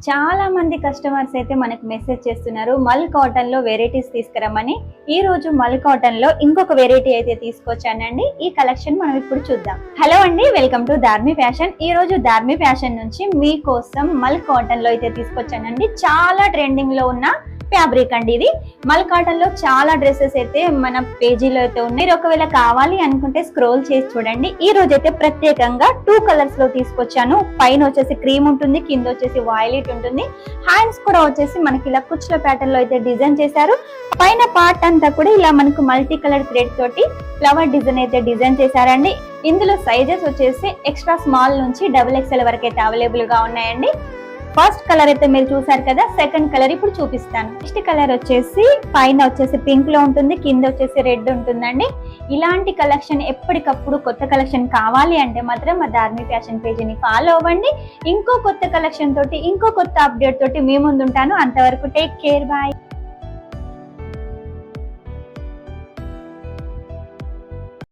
చాలా మంది కస్టమర్స్ అయితే మనకు మెసేజ్ చేస్తున్నారు మల్ కాటన్ లో వెరైటీస్ తీసుకురమ్మని. ఈ రోజు మల్ కాటన్ లో ఇంకొక వెరైటీ అయితే తీసుకొచ్చానండి. ఈ కలెక్షన్ మనం ఇప్పుడు చూద్దాం. హలో అండి, వెల్కమ్ టు ధార్మి ఫ్యాషన్. ఈ రోజు ధార్మి ఫ్యాషన్ నుంచి మీకోసం మల్ కాటన్ లో అయితే తీసుకొచ్చానండి. చాలా ట్రెండింగ్ లో ఉన్న ఫ్యాబ్రిక్ అండి ఇది. మల్ కాటన్ లో చాలా డ్రెస్సెస్ అయితే మన పేజీలో అయితే ఉన్నాయి. మీరు ఒకవేళ కావాలి అనుకుంటే స్క్రోల్ చేసి చూడండి. ఈ రోజు అయితే ప్రత్యేకంగా 2 కలర్స్ లో తీసుకొచ్చాను. పైన వచ్చేసి క్రీమ్ ఉంటుంది, కింద వచ్చేసి వైలెట్ ఉంటుంది. హ్యాండ్స్ కూడా వచ్చేసి మనకి ఇలా కుచ్చుల ప్యాటర్న్ లో అయితే డిజైన్ చేశారు. పైన పార్ట్ అంతా కూడా ఇలా మనకు మల్టీ కలర్ థ్రెడ్ తోటి ఫ్లవర్ డిజైన్ అయితే డిజైన్ చేశారండి. ఇందులో సైజెస్ వచ్చేసి ఎక్స్ట్రా స్మాల్ నుంచి XXL వరకు అయితే అవైలబుల్ గా ఉన్నాయండి. ఫస్ట్ కలర్ అయితే మీరు చూసారు కదా, సెకండ్ కలర్ ఇప్పుడు చూపిస్తాను. నెక్స్ట్ కలర్ వచ్చేసి పైన వచ్చేసి పింక్ లో ఉంటుంది, కింద వచ్చేసి రెడ్ ఉంటుందండి. ఇలాంటి కలెక్షన్ ఎప్పటికప్పుడు కొత్త కలెక్షన్ కావాలి అంటే మాత్రం మా ధార్మి ఫ్యాషన్ పేజీని ఫాలో అవ్వండి. ఇంకో కొత్త కలెక్షన్ తోటి, ఇంకో కొత్త అప్డేట్ తోటి మీ ముందు ఉంటాను. అంతవరకు టేక్ కేర్, బాయ్.